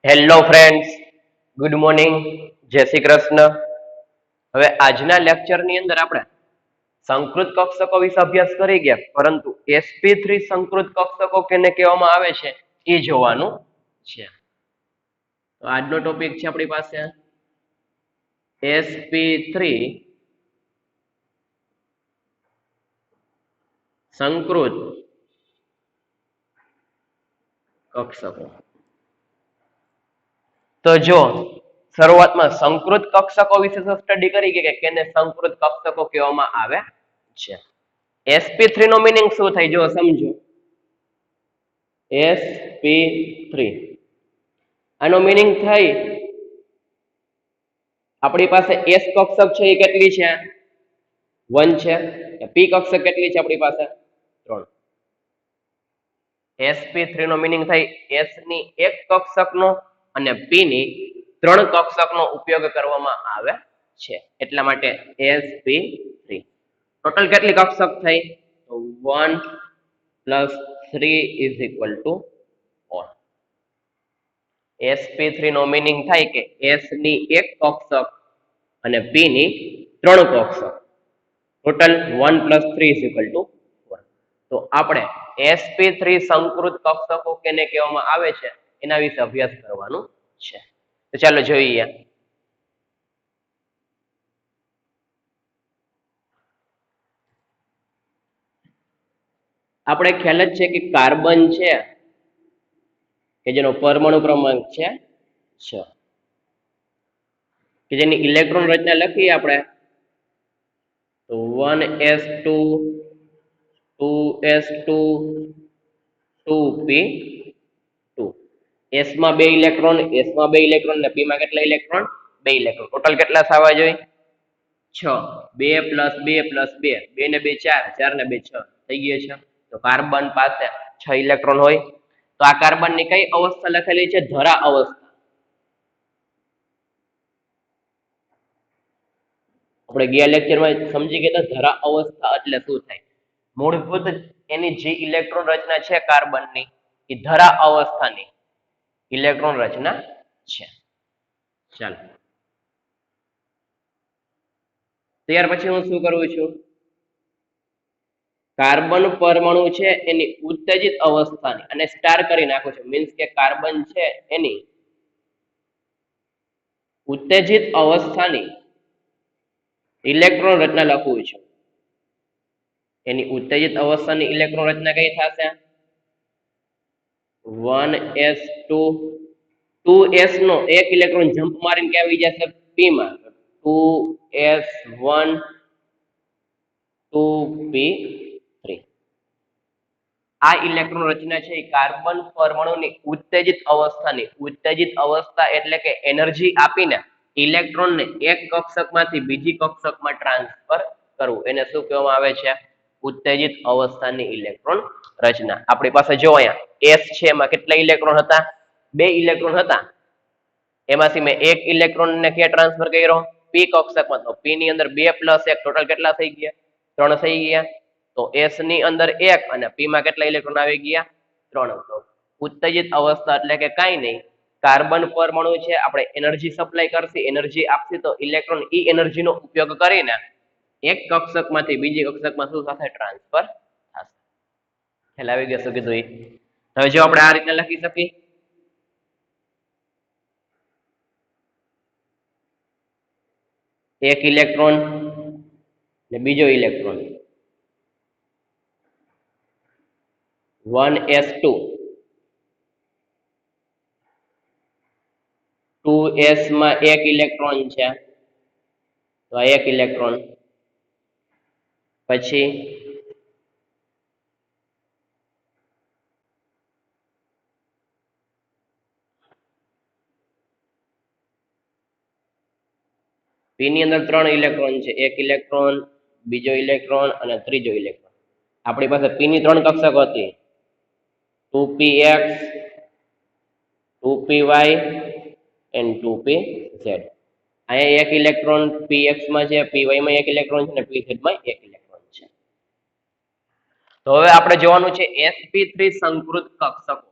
Hello friends, good morning, જય શ્રી કૃષ્ણ. હવે આજના લેક્ચરની અંદર આપણે સંકૃત કક્ષકો વિશે અભ્યાસ કરી ગયા, પરંતુ sp3 સંકૃત કક્ષકો કેને કહેવામાં આવે છે એ જોવાનું છે. તો આજનો ટોપિક છે આપણી પાસે sp3 સંકૃત કક્ષકો. તો જો શરૂઆતમાં સંકૃત કક્ષકો વિશે સ્ટડી કરી કે કેને સંકૃત કક્ષકો કહેવામાં આવે છે. sp3 નો મીનિંગ શું થાય જો સમજો. sp3 આનો મીનિંગ થાય આપણી પાસે s કક્ષક છે એ કેટલી છે 1 છે. p કક્ષક કેટલી છે આપણી પાસે 3. sp3 નો મીનિંગ થાય s ની એક કક્ષકનો અને p ની 3 કક્ષકનો ઉપયોગ કરવામાં આવે છે, એટલા માટે sp3. ટોટલ કેટલી કક્ષક થઈ તો 1 + 3 = 4. sp3 નો મીનિંગ થાય કે s ની એક કક્ષક અને p ની 3 કક્ષક. ટોટલ 1 + 3 = 4. તો આપણે sp3 સંકૃત કક્ષકો કેને કહેવામાં આવે છે એના વિશે અભ્યાસ કરવાનું છે. તો ચાલો જોઈએ. આપણે ખ્યાલ જ છે કે કાર્બન છે કે જેનો પરમાણુ ક્રમાંક છે 6, કે જેની ઇલેક્ટ્રોન રચના લખીએ આપણે તો 1s2 2s2 2p2. s માં 2 ઇલેક્ટ્રોન, s માં 2 ઇલેક્ટ્રોન ને p માં કેટલા ઇલેક્ટ્રોન 2 ઇલેક્ટ્રોન. ટોટલ કેટલા થવા જોઈએ 6. 2 + 2 + 2 2 ને 2 4 4 ને 2 6 થઈ ગયો છે. તો કાર્બન પાસે 6 ઇલેક્ટ્રોન હોય. તો આ કાર્બન ની કઈ અવસ્થા લખેલી છે ધરા અવસ્થા. આપણે ગયા લેક્ચરમાં સમજી ગયા ધરા અવસ્થા એટલે શું થાય. મૂળભૂત એની જે ઇલેક્ટ્રોન રચના છે કાર્બનની એ ધરા અવસ્થાની ઇલેક્ટ્રોન રચના છે. ચાલો ત્યાર પછી હું શું કરું છું, કાર્બન પરમાણુ છે એની ઉત્તેજિત અવસ્થાની અને સ્ટાર કરી નાખું છું. મીન્સ કે કાર્બન છે એની ઉત્તેજિત અવસ્થાની ઇલેક્ટ્રોન રચના લખું છું. એની ઉત્તેજિત અવસ્થાની ઇલેક્ટ્રોન રચના કઈ થશે 1s2 2s નો એક ઇલેક્ટ્રોન જમ્પ મારીને કે આવી જશે p માં 2s1 2p3. આ ઇલેક્ટ્રોન રચના છે એ કાર્બન પરમાણુની ઉત્તેજિત અવસ્થા એટલે કે એનર્જી આપીને ઇલેક્ટ્રોનને એક કક્ષકમાંથી બીજી કક્ષકમાં ટ્રાન્સફર કરવું, એને શું કહેવામાં આવે છે ઉત્તેજિત અવસ્થાની ઇલેક્ટ્રોન રચના. આપણી પાસે જો અહીંયા s છે એમાં કેટલા ઇલેક્ટ્રોન હતા 2 ઇલેક્ટ્રોન હતા. એમાંથી મેં એક ઇલેક્ટ્રોન ને ક્યાં ટ્રાન્સફર કર્યો p કક્ષકમાં. તો p ની અંદર 2 + 1 ટોટલ કેટલા થઈ ગયા 3 થઈ ગયા. તો s ની અંદર 1 અને p માં કેટલા ઇલેક્ટ્રોન આવી ગયા 3. તો ઉત્તેજિત અવસ્થા એટલે કે કાઈ નહીં, કાર્બન પરમાણુ છે આપણે એનર્જી સપ્લાય કરશે, એનર્જી આપશે તો ઇલેક્ટ્રોન ઈ એનર્જીનો ઉપયોગ કરીને એક કક્ષકમાંથી બીજી કક્ષકમાં શું થશે ટ્રાન્સફર થશે. ખ્યાલ આવી ગયો શું કીધું. હવે જો આપણે આ રીતે લખી શકીએ એક ઇલેક્ટ્રોન ને બીજો ઇલેક્ટ્રોન 1s2 2s માં એક ઇલેક્ટ્રોન છે તો આ એક ઇલેક્ટ્રોન, પછી p ની અંદર 3 ઇલેક્ટ્રોન છે, એક ઇલેક્ટ્રોન બીજો ઇલેક્ટ્રોન અને ત્રીજો ઇલેક્ટ્રોન. આપણી પાસે p ની 3 કક્ષક હતી 2px 2py and 2pz. અહીંયા એક ઇલેક્ટ્રોન px માં છે, py માં એક ઇલેક્ટ્રોન છે અને pz માં એક ઇલેક્ટ્રોન છે. તો હવે આપણે જોવાનું છે sp3 સંકૃત કક્ષકો.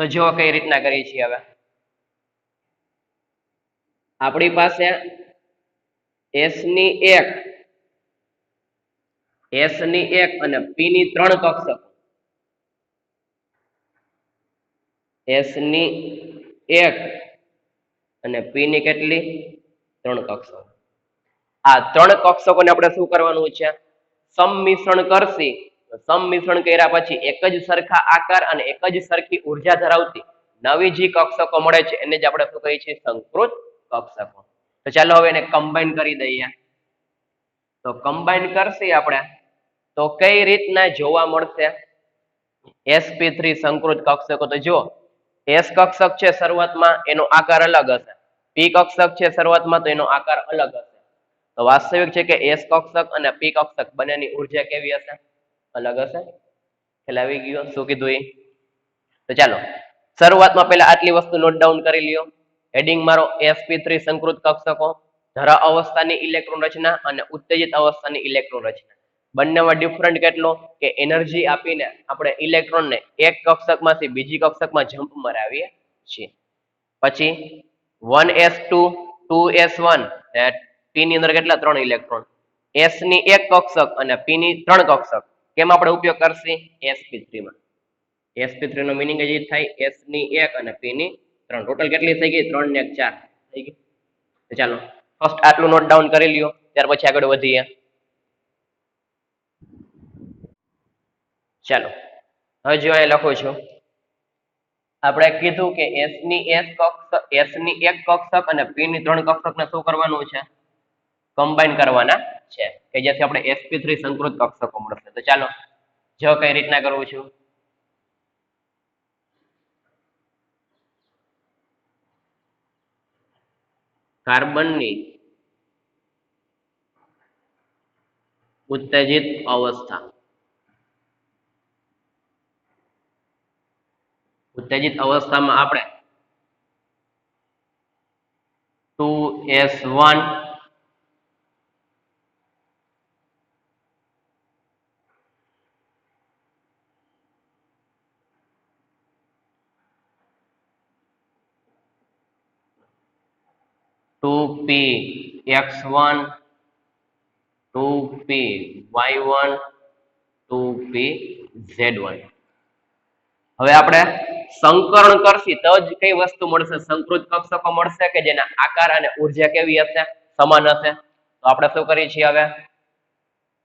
તો જો કઈ રીતના કરીએ છીએ હવે આપણી પાસે S ની એક અને P ની 3 કક્ષકો S ની એક અને P ની કેટલી 3 કક્ષકો આ 3 કક્ષકોને આપણે શું કરવાનું છે સંમિશ્રણ કરશી સંમિશ્રણ કર્યા પછી એક જ સરખા આકાર અને એક જ સરખી ઉર્જા ધરાવતી નવી જે કક્ષકો મળે છે એને જ આપણે શું કહીએ છીએ સંકૃત કક્ષકો તો ચાલો હવે એને કમ્બાઈન કરી દઈએ તો કમ્બાઈન કરશી આપણે તો કઈ રીતના જોવા મળશે sp3 સંકૃત કક્ષકો તો જો S કક્ષક છે શરૂઆતમાં એનો આકાર અલગ હશે P કક્ષક છે શરૂઆતમાં તો એનો આકાર અલગ હશે તો વાસ્તવિક છે કે S કક્ષક અને P કક્ષક બંનેની ઉર્જા કેવી હશે અલગ હશે ખ્યાલ આવી ગયો શું કીધું એ તો ચાલો શરૂઆતમાં પહેલા આટલી વસ્તુ નોટ ડાઉન કરી લ્યો હેડિંગ મારો sp3 સંકૃત કક્ષકો ધરા અવસ્થાની ઇલેક્ટ્રોન રચના અને ઉત્તેજિત અવસ્થાની ઇલેક્ટ્રોન રચના બંનેમાં ડિફરન્ટ કેટલો કે એનર્જી આપીને આપણે ઇલેક્ટ્રોનને એક કક્ષકમાંથી બીજી કક્ષકમાં જમ્પ મરાવીએ છીએ પછી 1s2 2s1 P ની અંદર કેટલા 3 ઇલેક્ટ્રોન S ની એક કક્ષક અને P ની 3 કક્ષક કેમ આપણે ઉપયોગ કરશી sp3 માં sp3 નો મીનિંગ જ થાય S ની એક અને P ની 3 ટોટલ કેટલી થઈ ગઈ 3 ને 4 થઈ ગઈ તો ચાલો ફર્સ્ટ આટલું નોટ ડાઉન કરી લ્યો ત્યાર પછી આગળ વધીએ ચાલો હવે જો અહીં લખું છું આપણે કીધું કે S ની એક કક્ષક અને P ની 3 કક્ષકને શું કરવાનું છે કમ્બાઈન કરવાના છે કે જેથી આપણે sp3 સંકૃત કક્ષકો મળશે તો ચાલો જો કઈ રીતના કરવું છું કાર્બનની ઉત્તેજિત અવસ્થા ઉત્તેજિત અવસ્થામાં આપણે 2s1 2px1 2py1 2pz1 હવે આપણે સંકરણ કરશી તો જ કઈ વસ્તુ મળશે સંકૃત કક્ષકો મળશે કે જેના આકાર અને ઉર્જા કેવી હશે સમાન હશે તો આપણે શું કરીએ છીએ હવે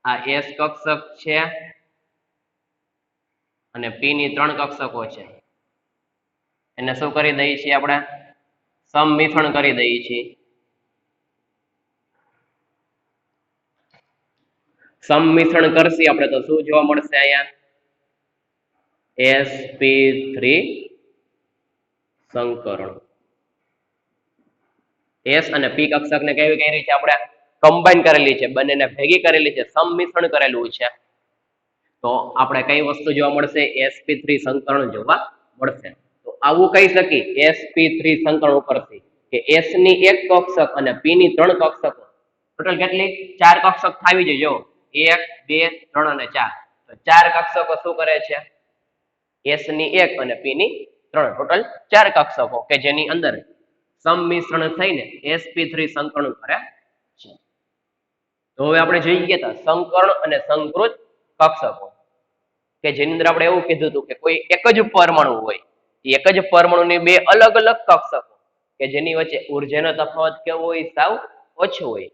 આ S કક્ષક છે અને P ની 3 કક્ષકો છે એને શું કરી દઈએ છીએ આપણે સંમિશ્રણ કરી દઈએ છીએ સંમિશ્રણ કરશી આપણે તો શું જોવા મળશે અહીંયા sp3 સંકરણ S અને P કક્ષકને કેવી કરી છે આપણે કમ્બાઈન કરેલી છે બંનેને ભેગી કરેલી છે સંમિશ્રણ કરેલું છે તો આપણે કઈ વસ્તુ જોવા મળશે sp3 સંકરણ જોવા મળશે તો આવું કહી શકી sp3 સંકરણ ઉપરથી કે S ની એક કક્ષક અને P ની 3 કક્ષકો ટોટલ કેટલી 4 કક્ષક થાવી જોઈએ જો 1 2 3 અને 4 તો 4 કક્ષકો શું કરે છે S ની એક અને P ની 3 ટોટલ 4 કક્ષકો કે જેની અંદર સંમિશ્રણ થઈને sp3 સંકરણ કરે છે તો હવે આપણે જોઈ ગયા હતા સંકરણ અને સંકૃત કક્ષકો કે જેની અંદર આપણે એવું કીધું હતું કે કોઈ એક જ પરમાણુ હોય એક જ પરમાણુની બે અલગ અલગ કક્ષકો કે જેની વચ્ચે ઉર્જાનો તફાવત કેવો હોય સાવ ઓછો હોય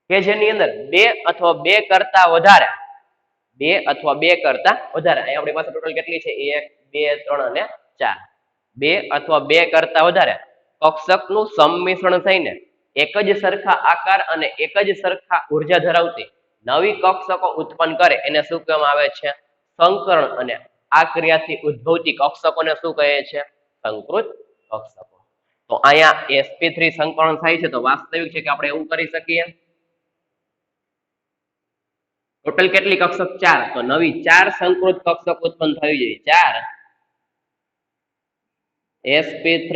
કે જેની અંદર બે અથવા બે કરતા વધારે અહીં આપણી પાસે ટોટલ કેટલી છે 1 2 3 અને 4 બે અથવા બે કરતા વધારે કક્ષકનું સંમિશ્રણ થઈને એક જ સરખા આકાર અને એક જ સરખા ઉર્જા ધરાવતી નવી કક્ષકો ઉત્પન્ન કરે એને શું કહેવામાં આવે છે સંકરણ અને આ ક્રિયાથી ઉદ્ભવતી કક્ષકોને શું કહે છે સંકૃત કક્ષકો તો અહીંયા sp3 સંકરણ થાય છે તો વાસ્તવિક છે કે આપણે એવું કરી શકીએ ટોટલ કેટલી કક્ષક 4 તો નવી 4 સંકૃત કક્ષક ઉત્પન્ન થવી જોઈએ 4 sp3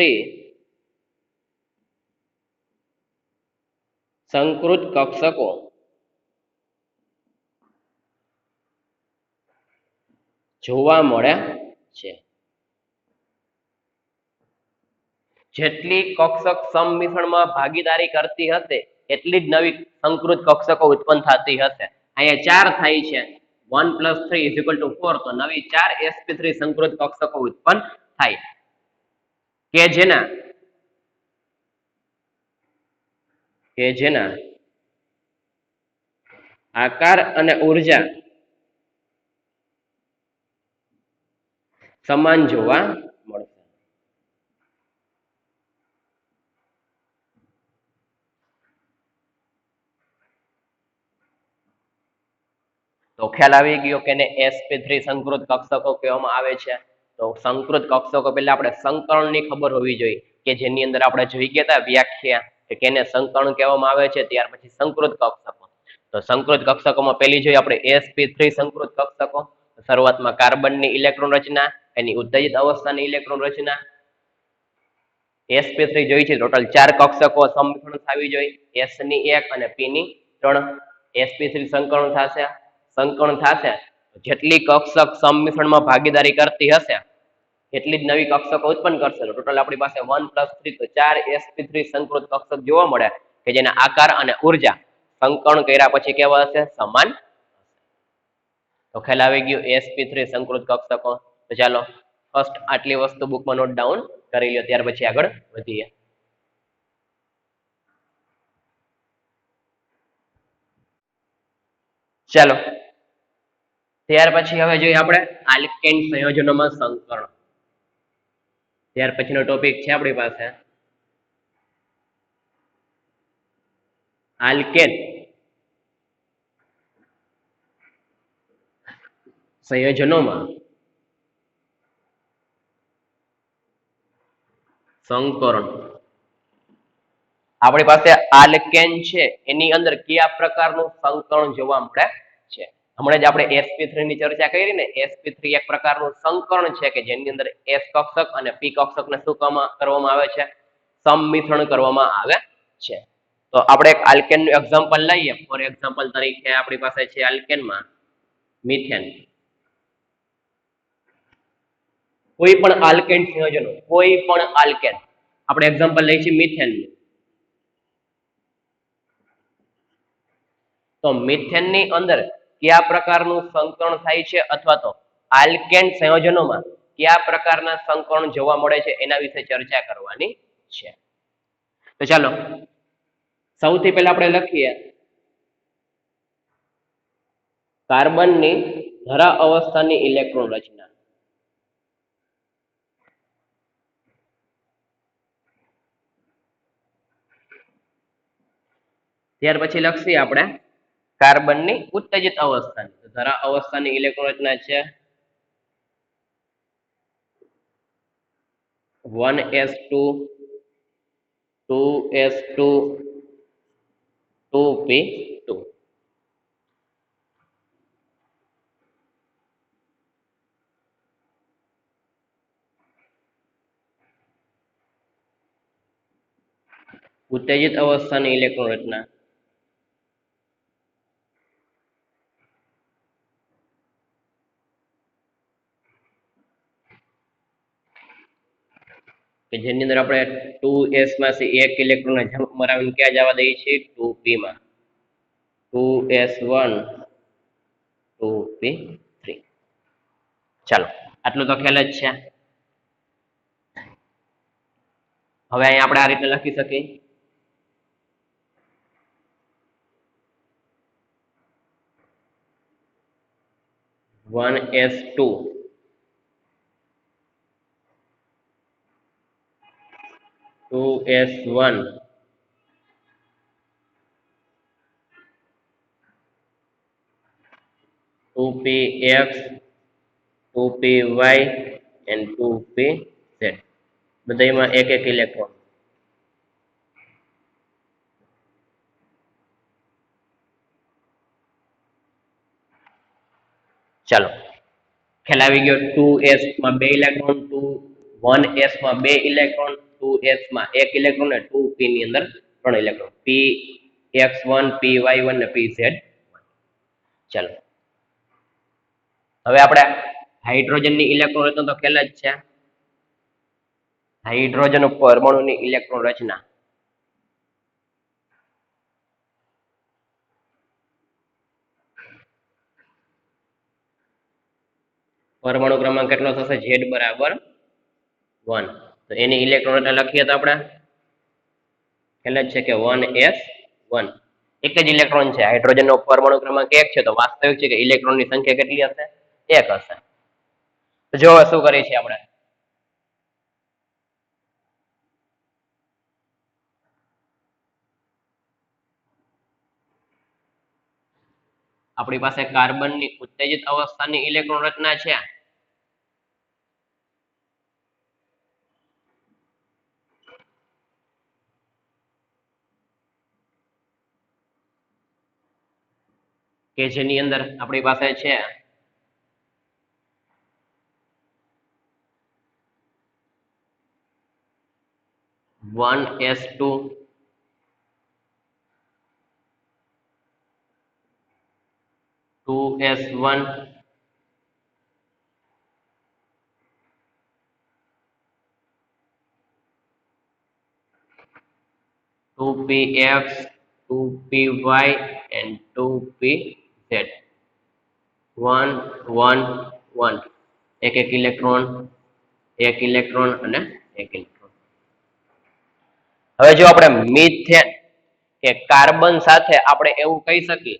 સંકૃત કક્ષકો જોવા મળે છે જેટલી કક્ષક સંમિશ્રણમાં ભાગીદારી કરતી હશે એટલી જ નવી સંકૃત કક્ષકો ઉત્પન્ન થતી હશે. અહીંયા 4 થાય છે 1 + 3 = 4 તો નવી 4 sp3 સંકૃત કક્ષકો ઉત્પન્ન થાય કે જેના આકાર અને ઉર્જા સમાન જોવા મળશે. તો ખ્યાલ આવી ગયો કે ને sp3 સંકૃત કક્ષકો કહેવામાં આવે છે. તો સંકૃત કક્ષકો પહેલા આપણે સંકરણની ખબર હોવી જોઈએ કે જેની અંદર આપણે જોઈ ગયા હતા વ્યાખ્યા કે કેને સંકરણ કહેવામાં આવે છે. ત્યાર પછી સંકૃત કક્ષકો. તો સંકૃત કક્ષકોમાં પહેલી જોઈએ આપણે sp3 સંકૃત કક્ષકો. શરૂઆતમાં કાર્બનની ઇલેક્ટ્રોન રચના, એની ઉત્તેજિત અવસ્થાની ઇલેક્ટ્રોન રચના. sp3 જોઈ છે ટોટલ 4 કક્ષકો સંમિશ્રણ થવી જોઈએ. s ની 1 અને p ની 3. sp3 સંકરણ થશે જેટલી કક્ષક સંમિશ્રણમાં ભાગીદારી કરતી હશે એટલી જ નવી કક્ષકો ઉત્પન્ન કરશે. ટોટલ આપણી પાસે 1 + 3 તો 4 sp3 સંકૃત કક્ષક જોવા મળે કે જેના આકાર અને ઉર્જા સંકરણ કર્યા પછી કેવા હશે? સમાન. તો ખ્યાલ આવી ગયો sp3 સંકૃત કક્ષકો. તો ચાલો ફર્સ્ટ આટલી વસ્તુ બુકમાં નોટ ડાઉન કરી લ્યો, ત્યાર પછી આગળ વધીએ. ચાલો ત્યાર પછી હવે જોઈએ આપણે આલ્કેન સંયોજનોમાં સંકરણ. ત્યાર પછીનો ટોપિક છે આપણી પાસે આલ્કેન સંયોજનોમાં સંકરણ. આપણી પાસે આલ્કેન છે એની અંદર કયા પ્રકારનું સંકરણ જોવા મળે છે? હમણાં જ આપણે sp3 ની ચર્ચા કરી ને, sp3 એક પ્રકારનું સંકરણ છે કે જેની અંદર s કક્ષક અને p કક્ષકને શું કરવામાં આવે છે? સંમિશ્રણ કરવામાં આવે છે. તો આપણે એક આલ્કેનનું એક્ઝામ્પલ લઈએ. ફોર એક્ઝામ્પલ તરીકે આપણી પાસે છે આલ્કેનમાં મિથેન. કોઈ પણ આલ્કેન સંયોજનો, કોઈ પણ આલ્કેન, આપણે એક્ઝામ્પલ લઈએ છીએ મિથેનનું. તો મિથેનની અંદર કયા પ્રકારનું સંકરણ થાય છે અથવા તો આલ્કેન સંયોજનોમાં કયા પ્રકારના સંકરણ જોવા મળે છે એના વિશે ચર્ચા કરવાની છે. તો ચાલો સૌથી પહેલા આપણે લખીએ કાર્બનની ધરા અવસ્થાની ઇલેક્ટ્રોન રચના. ત્યાર પછી લખીએ આપણે કાર્બનની ઉત્તેજિત અવસ્થાની. ધરા અવસ્થાની ઇલેક્ટ્રોન રચના છે 1s2 2s2 2p2. ઉત્તેજિત અવસ્થાની ઇલેક્ટ્રોન રચના કે જેની અંદર આપણે 2s માંથી એક ઇલેક્ટ્રોન જમ્પ મરાવીને ક્યાં જવા દઈએ છીએ? 2p માં. 2s1 2p3. ચાલો આટલું તો ખ્યાલ જ છે. હવે અહીંયા આપણે આ રીતે લખી શકીએ 1s2 2s1 2px 2py and 2pz. બધામાં એક એક ઇલેક્ટ્રોન. ચાલો ખ્યાલ આવી ગયો. 2s માં 2 ઇલેક્ટ્રોન, 1s માં 2 ઇલેક્ટ્રોન, 2s માં 1 ઇલેક્ટ્રોન અને 2p ની અંદર 3 ઇલેક્ટ્રોન. px1 py1 ને pz. ચાલો હવે આપણે હાઇડ્રોજનની ઇલેક્ટ્રોન રચના તો ખ્યાલ જ છે. હાઇડ્રોજન પરમાણુની ઇલેક્ટ્રોન રચના. પરમાણુ ક્રમાંક કેટલો થશે? Z બરાબર 1. તો એની ઇલેક્ટ્રોન એટલે લખીએ તો આપણે એટલે જ છે કે 1s1. એક જ ઇલેક્ટ્રોન છે. હાઇડ્રોજન નો પરમાણુ ક્રમાંક 1 છે તો વાસ્તવિક છે કે ઇલેક્ટ્રોન ની સંખ્યા કેટલી હશે? 1 હશે. તો જો શું કરીએ છીએ આપણે? આપણી પાસે કાર્બનની ઉત્તેજિત અવસ્થાની ઇલેક્ટ્રોન રચના છે. કે જેની અંદર આપણી પાસે છે 1s2 2s1 2px 2py and 2pz 1 1 1. એક ઇલેક્ટ્રોન અને એક ઇલેક્ટ્રોન. હવે જો આપણે મિથેન કે કાર્બન સાથે આપણે એવું કહી શકીએ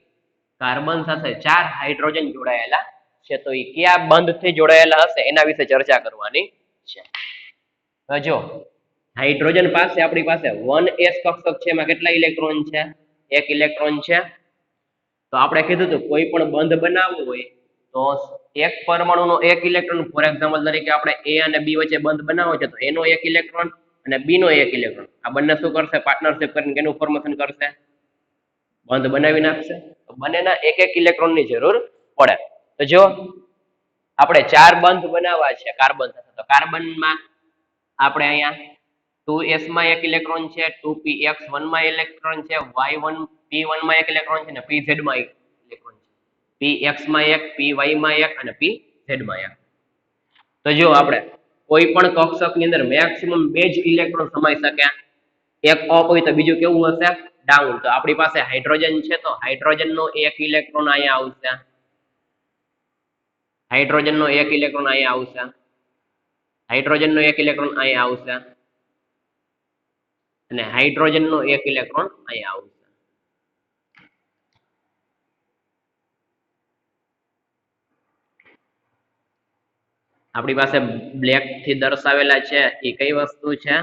કાર્બન સાથે 4 હાઇડ્રોજન જોડાયેલા છે તો એ કયા બંધથી જોડાયેલા હશે એના વિશે ચર્ચા કરવાની છે. હવે જો હાઇડ્રોજન પાસે આપણી પાસે 1s કક્ષક છે, એમાં કેટલા ઇલેક્ટ્રોન છે? એક ઇલેક્ટ્રોન છે. તો આપણે કીધું તો કોઈ પણ બંધ બનાવવો હોય તો એક પરમાણુનો એક ઇલેક્ટ્રોન, ફોર એક્ઝામ્પલ તરીકે આપણે A અને B વચ્ચે બંધ બનાવવો છે તો એનો એક ઇલેક્ટ્રોન અને B નો એક ઇલેક્ટ્રોન, આ બંને શું કરશે? પાર્ટનરશિપ કરીને કેનું ફોર્મેશન કરશે? બંધ બનાવી નાખશે. તો બંનેના એક એક ઇલેક્ટ્રોન ની જરૂર પડે. તો જો આપણે 4 બંધ બનાવવા છે કાર્બન સાથે, તો કાર્બનમાં આપણે અહીંયા 2s માં એક ઇલેક્ટ્રોન છે, 2px1 માં ઇલેક્ટ્રોન છે, y1 p1 માં એક ઇલેક્ટ્રોન છે અને pz માં એક ઇલેક્ટ્રોન છે. px માં એક, py માં એક અને pz માં એક. તો જો આપણે કોઈ પણ કક્ષક ની અંદર મેક્સિમમ 2 જ ઇલેક્ટ્રોન સમાઈ શકે. એક અપ હોય તો બીજું કેવું હશે? ડાઉન. તો આપણી પાસે હાઇડ્રોજન છે તો હાઇડ્રોજન નો એક ઇલેક્ટ્રોન અહીંયા આવશે, હાઇડ્રોજન નો એક ઇલેક્ટ્રોન અહીંયા આવશે, હાઇડ્રોજન નો એક ઇલેક્ટ્રોન અહીંયા આવશે અને હાઇડ્રોજન નો એક ઇલેક્ટ્રોન અહીંયા આવશે. આપણી પાસે બ્લેક થી દર્શાવેલા છે એ કઈ વસ્તુ છે?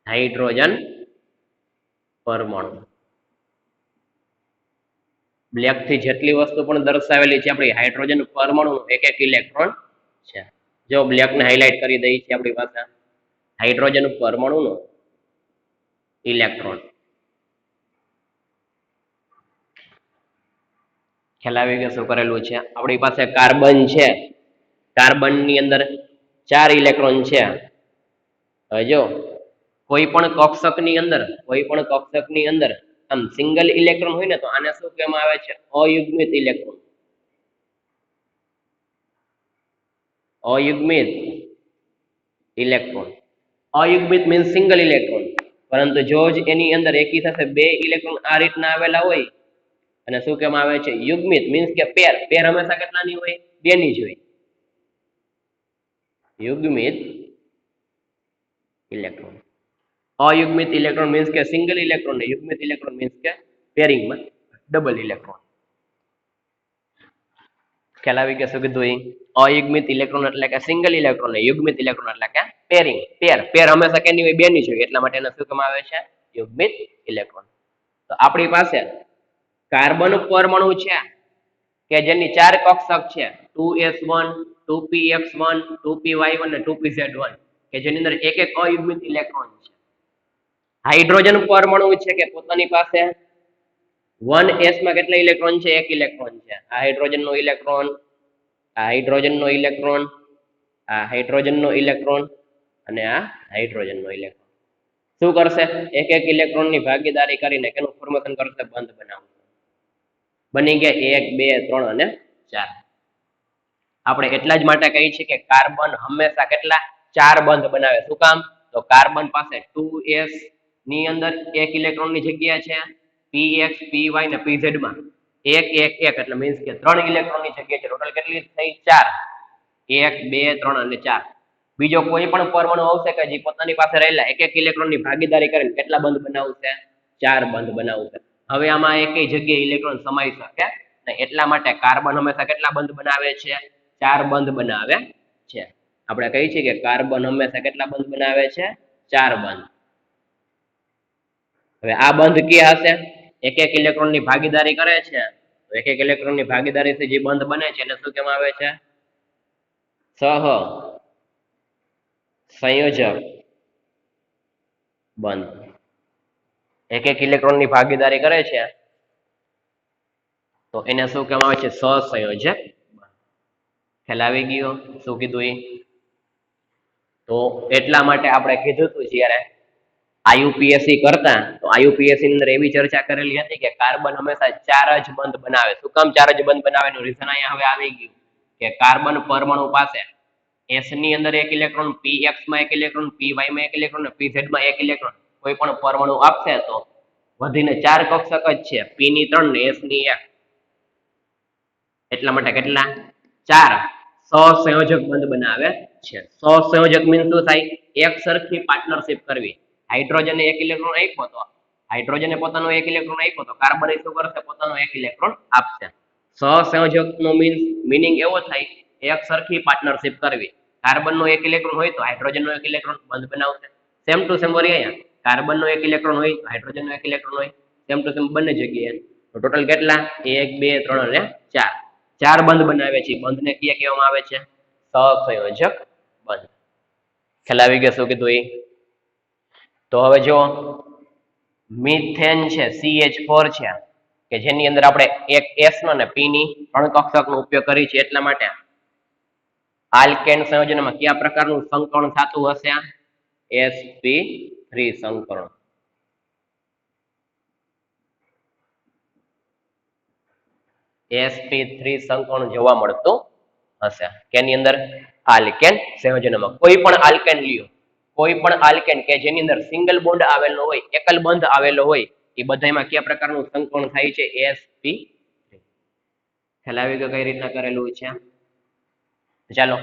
હાઇડ્રોજન પરમાણુ. બ્લેક થી જેટલી વસ્તુ પણ દર્શાવેલી છે આપણી હાઇડ્રોજન પરમાણુ એક એક ઇલેક્ટ્રોન છે. જો બ્લેક ને હાઇલાઇટ કરી દઈ છે આપણી પાસે હાઇડ્રોજન પરમાણુનો ઇલેક્ટ્રોન. ખ્યાલ આવી ગયો શું કરેલું છે? આપણી પાસે કાર્બન છે, કાર્બન ની અંદર 4 ઇલેક્ટ્રોન છે. હવે જો કોઈ પણ કક્ષક ની અંદર આમ સિંગલ ઇલેક્ટ્રોન હોય ને તો આને શું કહેવામાં આવે છે? અયુગ્મિત ઇલેક્ટ્રોન. અયુગ્મિત ઇલેક્ટ્રોન. અયુગ્મિત મીન્સ સિંગલ ઇલેક્ટ્રોન. પરંતુ જો જ એની અંદર એકી સાથે 2 ઇલેક્ટ્રોન આ રીતના આવેલા હોય અને શું કહેવામાં આવે છે? યુગ્મિત મીન્સ કે પેર. પેર હંમેશા કેટલાની હોય? 2 ની જ હોય. યુગ્મિત ઇલેક્ટ્રોન. અયુગ્મિત ઇલેક્ટ્રોન મીન્સ કે સિંગલ ઇલેક્ટ્રોન ને યુગ્મિત ઇલેક્ટ્રોન મીન્સ કે પેરિંગમાં ડબલ ઇલેક્ટ્રોન. ખ્યાલ આવી ગયો શું કીધું? અયુગ્મિત ઇલેક્ટ્રોન એટલે કે સિંગલ ઇલેક્ટ્રોન ને યુગ્મિત ઇલેક્ટ્રોન એટલે કે પેરિંગ. પેર હંમેશા કેની હોય? 2 ની જ હોય. એટલા માટે એને શું કહેવામાં આવે છે? યુગ્મિત ઇલેક્ટ્રોન. તો આપણી પાસે કાર્બન પરમાણુ છે કે જેની 4 કક્ષક છે 2s1 2px1 2py1 અને 2pz1 કે જેની અંદર એક એક અયુગ્મિત ઇલેક્ટ્રોન છે. હાઇડ્રોજન પરમાણુ છે કે પોતાની પાસે 1s માં કેટલા ઇલેક્ટ્રોન છે? એક ઇલેક્ટ્રોન છે. આ હાઇડ્રોજન નો ઇલેક્ટ્રોન, આ હાઇડ્રોજન નો ઇલેક્ટ્રોન, આ હાઇડ્રોજન નો ઇલેક્ટ્રોન અને આ હાઇડ્રોજન નો ઇલેક્ટ્રોન. શું કરશે? એક એક ઇલેક્ટ્રોન ની ભાગીદારી કરીને કેનું ફોર્મેશન કરશે? બંધ બનાવશે. બની ગયા 1 2 3 અને 4. આપણે એટલા જ માટે કહીએ છીએ કે કાર્બન હંમેશા કેટલા 4 બંધ બનાવે. શું કામ? તો કાર્બન પાસે 2s ની અંદર 1 ઇલેક્ટ્રોનની જગ્યા છે, px py ને pz માં 1 1 1 એટલે મીન્સ કે 3 ઇલેક્ટ્રોનની જગ્યા છે. ટોટલ કેટલી થઈ? 4. 1 2 3 અને 4. બીજો કોઈ પણ પરમાણુ આવશે કે જે પોતાની પાસે રહેલા એક એક ઇલેક્ટ્રોનની ભાગીદારી કરીને કેટલા બંધ બનાવશે? 4 બંધ બનાવશે. હવે આમાં એકેય જગ્યાએ ઇલેક્ટ્રોન સમાઈ શકે નહીં. એટલા માટે કાર્બન હંમેશા કેટલા બંધ બનાવે છે? 4 બંધ બનાવે છે. આપણે કહીએ છીએ કે કાર્બન હંમેશા કેટલા બંધ બનાવે છે? 4 બંધ. હવે આ બંધ ક્યાં હશે? એક એક ઇલેક્ટ્રોનની ભાગીદારી કરે છે તો એક એક ઇલેક્ટ્રોનની ભાગીદારીથી જે બંધ બને છે એને શું કહેવામાં આવે છે? સહ સંયોજક બંધ. એક એક ઇલેક્ટ્રોનની ભાગીદારી કરે છે તો એને શું કહેવામાં આવે છે? સહસંયોજક. ખ્યાલ આવી ગયો શું કીધું એ? તો એટલા માટે આપણે કીધું હતું જ્યારે આયુપીએસસી કરતા, તો આયુપીએસસી ની અંદર એવી ચર્ચા કરેલી હતી કે કાર્બન હંમેશા 4 જ બંધ બનાવે. શું કામ 4 જ બંધ બનાવે? એનું રીઝન અહીંયા હવે આવી ગયું કે કાર્બન પરમાણુ પાસે s ની અંદર 1 ઇલેક્ટ્રોન, px માં 1 ઇલેક્ટ્રોન, py માં 1 ઇલેક્ટ્રોન અને pz માં 1 ઇલેક્ટ્રોન કોઈ પણ પરમાણુ આપશે તો વધીને 4 કક્ષક જ છે, p ની 3 ને s ની 1. એટલા માટે કેટલા? 4 સહસંયોજક બંધ બનાવે છે. સહસંયોજક મીન્સ શું થાય? એક સરખી પાર્ટનરશિપ કરવી. હાઇડ્રોજનને 1 ઇલેક્ટ્રોન આપ્યો તો હાઇડ્રોજને પોતાનો 1 ઇલેક્ટ્રોન આપ્યો તો કાર્બન શું કરશે? પોતાનો 1 ઇલેક્ટ્રોન આપશે. સહસંયોજકનો મીનિંગ એવો થાય એક સરખી પાર્ટનરશિપ કરવી. કાર્બનનો 1 ઇલેક્ટ્રોન હોય તો હાઇડ્રોજનનો 1 ઇલેક્ટ્રોન બંધ બનાવશે. સેમ ટુ સેમ વળી અહીંયા કાર્બનનો 1 ઇલેક્ટ્રોન હોય તો હાઇડ્રોજનનો 1 ઇલેક્ટ્રોન હોય. સેમ ટુ સેમ બંને જગ્યાએ. તો ટોટલ કેટલા? 1 2 3 અને 4. 4 બંધ બનાવે છે. બંધને ક્યાં કહેવામાં આવે છે? સહસંયોજક બંધ. ખ્યાલ આવી ગયો શું કીધું એ? તો હવે જો મિથેન છે, CH4 છે કે જેની અંદર આપણે એક S નો ને P ની 3 કક્ષકનો ઉપયોગ કરી છે. એટલા માટે આલ્કેન સંયોજનમાં કયા પ્રકારનું સંકરણ થતું હશે? sp3 સંકરણ. sp3 સંકરણ જોવા મળતું હશે. કેની અંદર? આલ્કેન સંયોજનમાં. કોઈ પણ આલ્કેન લ્યો, કોઈ પણ આલ્કેન કે જેની અંદર સિંગલ બોન્ડ આવેલો હોય, એકલ બંધ આવેલો હોય, એ બધામાં કયા પ્રકારનું સંકરણ થાય છે? sp3. ખ્યાલ આવી ગયો કઈ રીતના કરેલું છે? ચાલો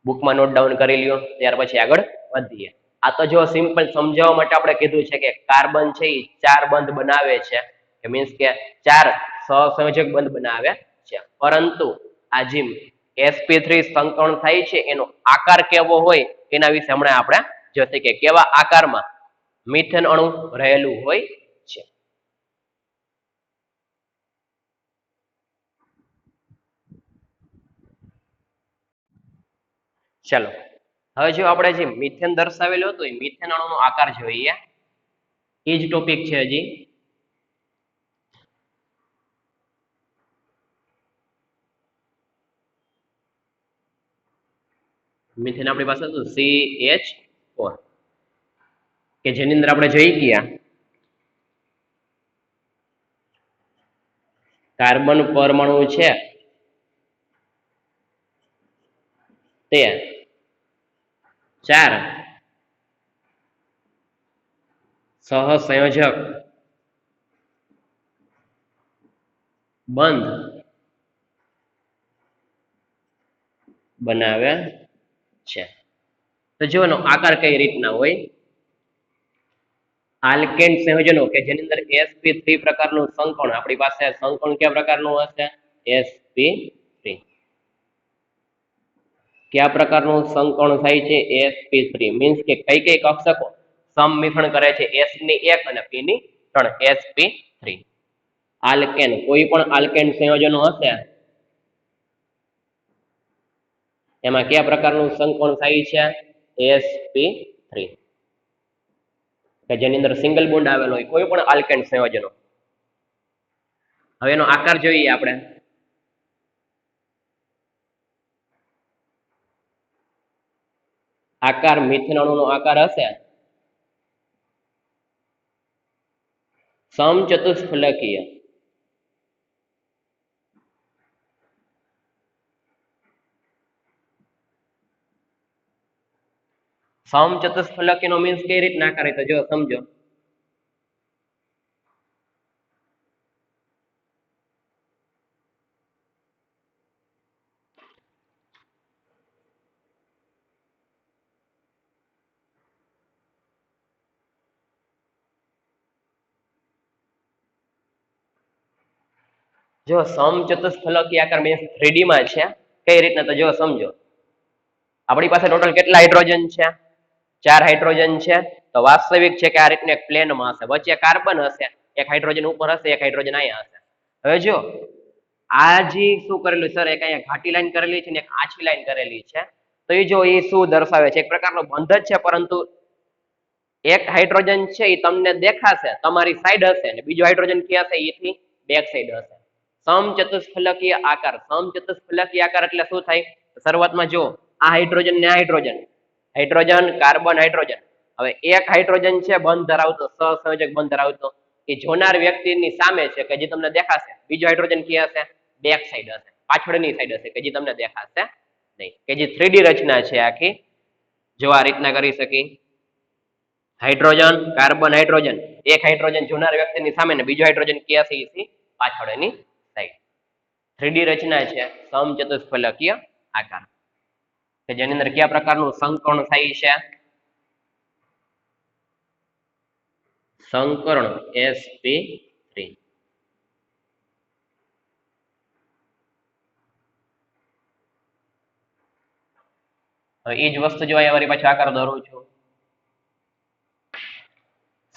બુકમાં નોટ ડાઉન કરી લ્યો, ત્યાર પછી આગળ વધીએ. આ તો જો સિમ્પલ સમજાવવા માટે આપણે કીધું છે કે કાર્બન છે એ 4 બંધ બનાવે છે, કે મીન્સ કે 4 સહસંયોજક બંધ બનાવે છે. પરંતુ આ જે sp3 સંકરણ થાય છે એનો આકાર કેવો હોય એના વિશે હમણાં આપણે જોઈશું કે કેવા આકારમાં મિથેન અણુ રહેલું હોય છે. ચલો હવે જો આપણે જે મિથેન દર્શાવેલું હતું એ મિથેન અણુનો આકાર જોઈએ. એ જ ટોપિક છે હજી. મિથેન આપણી પાસે હતું CH4 કે જેની અંદર આપણે જોઈ ગયા કાર્બન પરમાણુ છે તે 4 સહસંયોજક બંધ બનાવે છે. તો જો એનો આકાર કઈ રીતના હોય? આલ્કેન સંયોજનો કે જેની અંદર sp3 પ્રકારનું સંકરણ આપણી પાસે સંકરણ કયા પ્રકારનું હશે? sp3. કયા પ્રકારનું સંકરણ થાય છે? sp3 મીન્સ કે કઈ કઈ કક્ષકો સમમિશ્રણ કરે છે? s ની 1 અને p ની 3. sp3 આલ્કેન કોઈ પણ આલ્કેન સંયોજનો હશે એમાં કયા પ્રકારનું સંકરણ થાય છે? sp3 કે જેની અંદર સિંગલ બોન્ડ આવેલો હોય કોઈ પણ આલ્કેન સંયોજનો. હવે એનો આકાર જોઈએ આપણે. આકાર મિથેન અણુનો આકાર હશે સમચતુષ્ફલકીય. સમચતુષ્ફલકીનો મીન્સ કઈ રીતના કરે તો જો સમજો. જો સમચતુષ્ફલકી આકાર મીન્સ 3D માં છે કઈ રીતના તો જો સમજો. આપણી પાસે ટોટલ કેટલા હાઇડ્રોજન છે? 4 હાઇડ્રોજન છે. તો વાસ્તવિક છે કે આ રીતનું એક પ્લેનમાં હશે, વચ્ચે કાર્બન હશે, એક હાઇડ્રોજન ઉપર હશે, એક હાઇડ્રોજન અહીંયા હશે. હવે જો આ જે શું કરેલું સર, એક અહીંયા ઘાટી લાઈન કરેલી છે ને એક આછી લાઈન કરેલી છે. તો એ જો એ શું દર્શાવે છે? એક પ્રકારનો બંધ જ છે, પરંતુ એક હાઇડ્રોજન છે એ તમને દેખાશે, તમારી સાઈડ હશે, અને બીજો હાઇડ્રોજન ક્યાં હશે? એથી બેક સાઈડ હશે. સમચતુષ્ફલકીય આકાર. સમચતુષ્ફલકીય આકાર એટલે શું થાય? શરૂઆતમાં જો આ હાઇડ્રોજન ને આ હાઇડ્રોજન, હાઇડ્રોજન કાર્બન હાઇડ્રોજન. હવે એક હાઇડ્રોજન છે બંધ ધરાવતો, સહસંયોજક બંધ ધરાવતો, એ જોનાર વ્યક્તિની સામે છે કે જે તમને દેખાશે. બીજો હાઇડ્રોજન ક્યાં હશે? બેક સાઈડ હશે, પાછળની સાઈડ હશે કે જે તમને દેખાશે નહીં. કે જે 3D રચના છે આખી, જો આ રીતના કરી શકી. હાઇડ્રોજન કાર્બન હાઇડ્રોજન, એક હાઇડ્રોજન જોનાર વ્યક્તિની સામે ને બીજો હાઇડ્રોજન ક્યાં છે? પાછળની સાઈડ. 3D રચના છે સમચતુષ્ફલકીય આકાર, કે જેની અંદર કયા પ્રકારનું સંકર્ણ થાય છે? સંકર્ણ sp3. હવે એ જ વસ્તુ જો અહીંયા મારી પાછળ આકાર દોરું છું.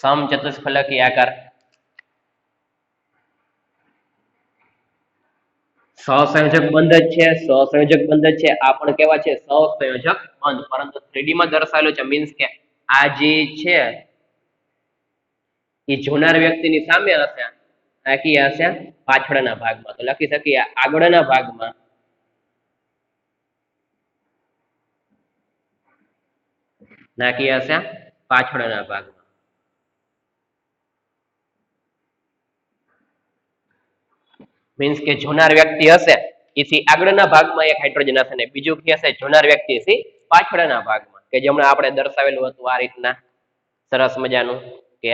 સમચતુષ્ફલકીય આકાર, સહસંયોજક બંધ જ છે, સહસંયોજક બંધ જ છે. આ પણ કેવા છે? સહસંયોજક બંધ, પરંતુ 3D માં દર્શાવેલું છે. મીન્સ કે આ જે છે એ જોનાર વ્યક્તિની સામે હશે, આખી હશે પાછળના ભાગમાં. તો લખી શકીએ આગળના ભાગમાં નાખી હશે પાછળના ભાગમાં. મીન્સ કે જોનાર વ્યક્તિ હશે એથી આગળના ભાગમાં એક હાઇડ્રોજન હશે ને બીજું કે હશે જોનાર વ્યક્તિ છે પાછળના ભાગમાં, કે જેમણે આપણે દર્શાવેલું હતું આ રીતના સરસ મજાનું, કે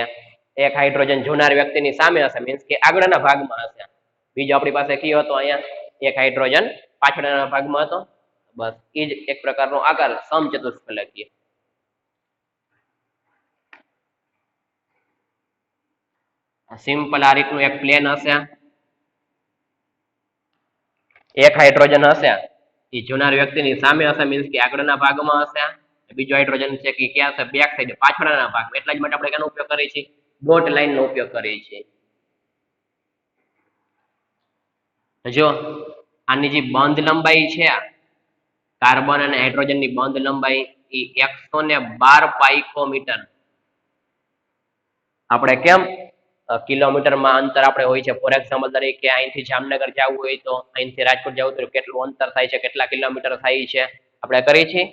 એક હાઇડ્રોજન જોનાર વ્યક્તિની સામે હશે, મીન્સ કે આગળના ભાગમાં હશે. બીજો આપણી પાસે કયો હતો? અહીંયા એક હાઇડ્રોજન પાછળના ભાગમાં હતો. બસ એ જ એક પ્રકારનો આકાર સમચતુષ્ફલકીય. સિમ્પલ આ રીતનું એક પ્લેન હશે, એક હાઇડ્રોજન હશે એ જોનાર વ્યક્તિની સામે હશે, મીન્સ કે આગળના ભાગમાં હશે. બીજો હાઇડ્રોજન છે કે ક્યાં હશે? બેક સાઈડ, પાછળના ભાગમાં. એટલા જ માટે આપણે કેનો ઉપયોગ કરીએ છીએ? ડોટ લાઈન નો ઉપયોગ કરીએ છીએ. જો આની જે બંધ લંબાઈ છે કાર્બન અને હાઇડ્રોજન ની બંધ લંબાઈ એ 112 પાઇકોમીટર. આપણે કેમ કિલોમીટરમાં અંતર આપણે હોય છે, ફોર એક્ઝામ્પલ તરીકે અહીંથી જામનગર જવું હોય તો અહીંથી રાજકોટ જવું તો કેટલું અંતર થાય છે, કેટલા કિલોમીટર થાય છે આપણે કરીએ છીએ.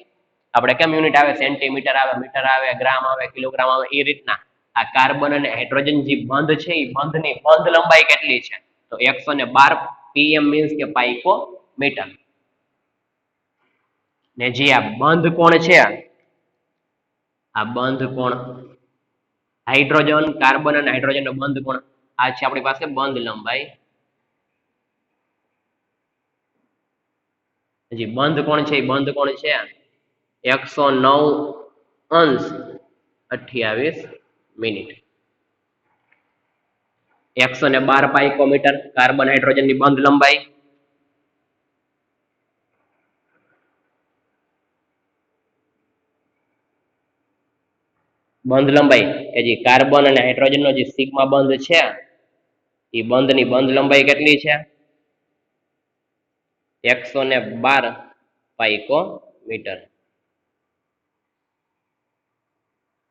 આપણે કેમ યુનિટ આવે? સેન્ટીમીટર આવે, મીટર આવે, ગ્રામ આવે, કિલોગ્રામ આવે. એ રીતના આ કાર્બન અને હાઇડ્રોજન જે બંધ છે એ બંધની બંધ લંબાઈ કેટલી છે? તો 112 pm મીન્સ કે પાઇકોમીટર. ને જે આ બંધ કોણ છે, આ બંધ કોણ હાઇડ્રોજન કાર્બન અને હાઇડ્રોજન નો બંધ કોણ, આ છે આપણી પાસે બંધ લંબાઈ. જે બંધ કોણ છે એ બંધ કોણ છે 109°28'. 112 પાઇકોમીટર કાર્બન હાઇડ્રોજન ની બંધ લંબાઈ. બંધ લંબાઈ કે જે કાર્બન અને હાઇડ્રોજન નો જે સિગ્મા બંધ છે એ બંધની બંધ લંબાઈ કેટલી છે? 112 પાઇકોમીટર.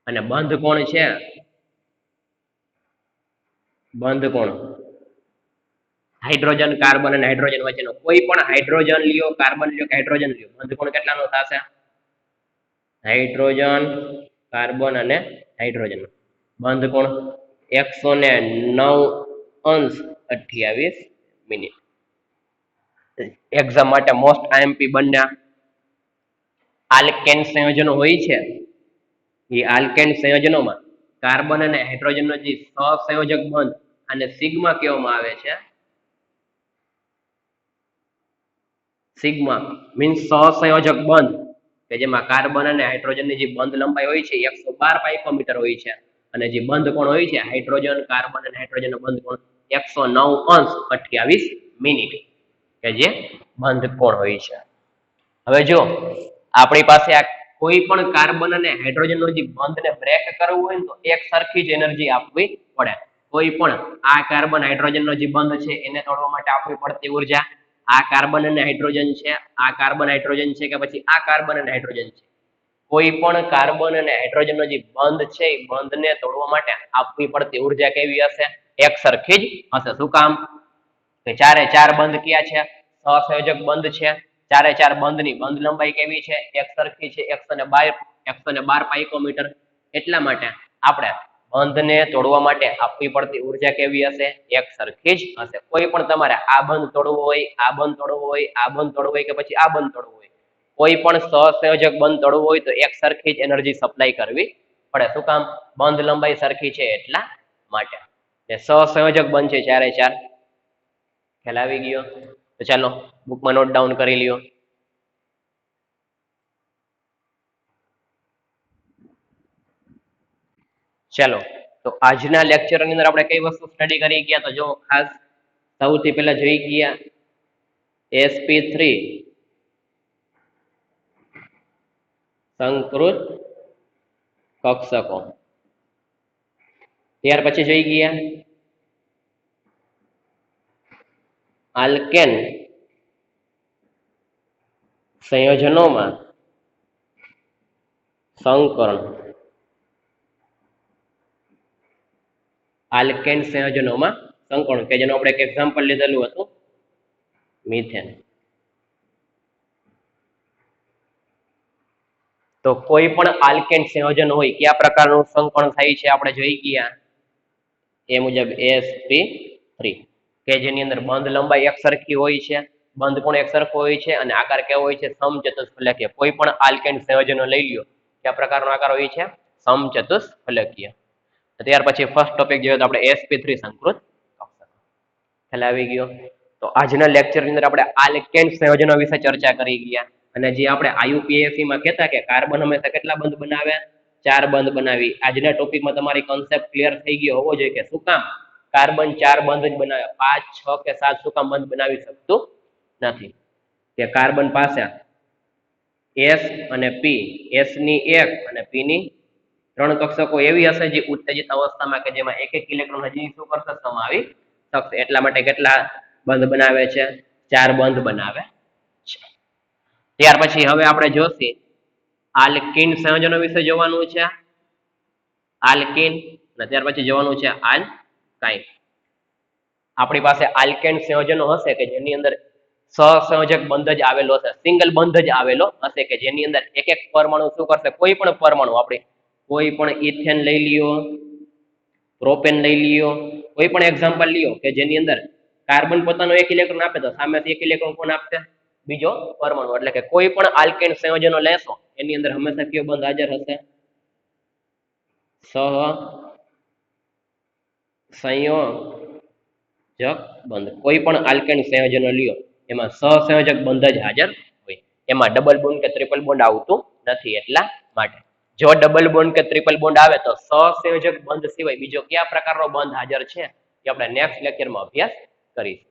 અને બંધ કોણ છે? બંધ કોણ હાઇડ્રોજન કાર્બન અને હાઇડ્રોજન વચ્ચેનો. કોઈ પણ હાઇડ્રોજન લ્યો, કાર્બન લ્યો કે હાઇડ્રોજન લ્યો, બંધ કોણ કેટલાનો થશે? હાઇડ્રોજન કાર્બન અને હાઇડ્રોજન બંધ કોણ 109°28'. એક્ઝામ માટે મોસ્ટ આઈએમપી બન્યા આલ્કેન સંયોજનો હોય છે એ આલ્કેન સંયોજનોમાં કાર્બન અને હાઇડ્રોજનનો જે સહસંયોજક બંધ અને સિગ્મા કહેવામાં આવે છે. સિગ્મા મીન્સ સહસંયોજક બંધ કે જેમાં કાર્બન અને હાઇડ્રોજનની જે બંધ લંબાઈ હોય છે 112 પાઇકોમીટર હોય છે અને જે બંધ કોણ હોય છે હાઇડ્રોજન કાર્બન અને હાઇડ્રોજનનો બંધ કોણ 109.28 મિનિટ કે જે બંધ કોણ હોય છે. હવે જો આપણી પાસે આ કોઈ પણ કાર્બન અને હાઇડ્રોજનનો જે બંધને બ્રેક કરવું હોય તો એક સરખી જ એનર્જી આપવી પડે. કોઈ પણ આ કાર્બન હાઇડ્રોજનનો જે બંધ છે એને તોડવા માટે આપવી પડતી ઉર્જા આ કાર્બન અને હાઇડ્રોજન છે, આ કાર્બન હાઇડ્રોજન છે કે પછી આ કાર્બન અને હાઇડ્રોજન છે. કોઈ પણ કાર્બન અને હાઇડ્રોજનનો જે બંધ છે એ બંધને તોડવા માટે આપવી પડતી ઉર્જા કેવી હશે? એક સરખી જ હશે. શું કામ? કે ચારે ચાર બંધ કયા છે? સહસંયોજક બંધ છે. ચારે ચાર બંધની બંધ લંબાઈ કેવી છે? એક સરખી છે 112 પાઇકોમીટર. એટલા માટે આપણે બંધને તોડવા માટે આપવી પડતી ઉર્જા કેવી હશે? એક સરખી જ હશે. કોઈ પણ તમારે આ બંધ તોડવો હોય, આ બંધ તોડવો હોય, આ બંધ તોડવો હોય કે પછી આ બંધ તોડવો હોય, કોઈ પણ સહસંયોજક બંધ તોડવું હોય તો એક સરખી જ એનર્જી સપ્લાય કરવી પડે. શું કામ? બંધ લંબાઈ સરખી છે એટલા માટે. સહસંયોજક બંધ છે ચારે ચાર. ખ્યાલ આવી ગયો? તો ચાલો બુકમાં નોટ ડાઉન કરી લ્યો. ચાલો તો આજના લેક્ચરની અંદર આપણે કઈ વસ્તુ સ્ટડી કરી ગયા? તો જો ખાસ સૌથી પહેલા જોઈ ગયા sp3 સંકૃત કક્ષકો. ત્યાર પછી જોઈ ગયા આલ્કેન સંયોજનોમાં સંકરણ. આલ્કેન સંયોજનોમાં સંકરણ કે જેનું આપણે એક એક્ઝામ્પલ લીધેલું હતું મિથેન. તો કોઈ પણ આલ્કેન સંયોજન હોય કયા પ્રકારનું સંકરણ થાય છે આપણે જોઈ ગયા એ મુજબ sp3 કે જેની અંદર બંધ લંબાઈ એક સરખી હોય છે, બંધ પણ એક સરખો હોય છે અને આકાર કેવો હોય છે? સમચતુષ્ફલકીય. કોઈ પણ આલ્કેન સંયોજનો લઈ લ્યો કયા પ્રકારનો આકાર હોય છે? સમચતુષ્ફલકીય. ત્યાર પછી ફર્સ્ટ ટોપિક જોઈએ તો આપણે sp3 સંકૃત કક્ષક. ખ્યાલ આવી ગયો? તો આજના લેક્ચરની અંદર આપણે આલ્કેન સંયોજનો વિશે ચર્ચા કરી ગયા અને જે આપણે IUPAC માં કહેતા કે કાર્બન હંમેશા કેટલા બંધ બનાવે? 4 બંધ બનાવી. આજના ટોપિકમાં તમારી કોન્સેપ્ટ ક્લિયર થઈ ગયો હોવો જોઈએ કે શું કામ કાર્બન 4 બંધ જ બનાવે, 5, 6 કે 7 શું કામ બંધ બનાવી શકતું નથી? કે કાર્બન પાસે S અને P, S ની 1 અને P ની 3 કક્ષકો એવી હશે જે ઉત્તેજિત અવસ્થામાં કે જેમાં એક એક ઇલેક્ટ્રોન હજી શું કરશે? સમાવી શકશે. એટલા માટે કેટલા બંધ બનાવે છે? 4 બંધ બનાવે છે. ત્યાર પછી હવે આપણે જોશું આલ્કીન સંયોજનો વિશે જોવાનું છે. આલ્કીન અને ત્યાર પછી જોવાનું છે આલ્કાઇન. આપણી પાસે આલ્કેન સંયોજનો હશે કે જેની અંદર સહસંયોજક બંધ જ આવેલો હશે, સિંગલ બંધ જ આવેલો હશે કે જેની અંદર એક એક પરમાણુ શું કરશે? કોઈ પણ પરમાણુ આપણે કોઈ પણ ઇથેન લઈ લ્યો, પ્રોપેન લઈ લ્યો, કોઈ પણ એક્ઝામ્પલ લ્યો કે જેની અંદર કાર્બન પોતાનો એક ઇલેક્ટ્રોન આપે તો સામેથી એક ઇલેક્ટ્રોન કોણ આપશે? બીજો પરમાણુ. એટલે કે કોઈ પણ આલ્કેન સંયોજનો લેશો એની અંદર હંમેશા કયો બંધ હાજર હશે? સહસંયોજક બંધ. કોઈ પણ આલ્કેન સંયોજનો લ્યો એમાં સહસંયોજક બંધ જ હાજર હોય. એમાં ડબલ બોન્ડ કે ટ્રિપલ બોન્ડ આવતું નથી. એટલા માટે જો ડબલ બોન્ડ કે ટ્રિપલ બોન્ડ આવે તો સહસંયોજક બંધ સિવાય બીજો કયા પ્રકારનો બંધ હાજર છે એ આપણે નેક્સ્ટ લેક્ચરમાં અભ્યાસ કરીશું.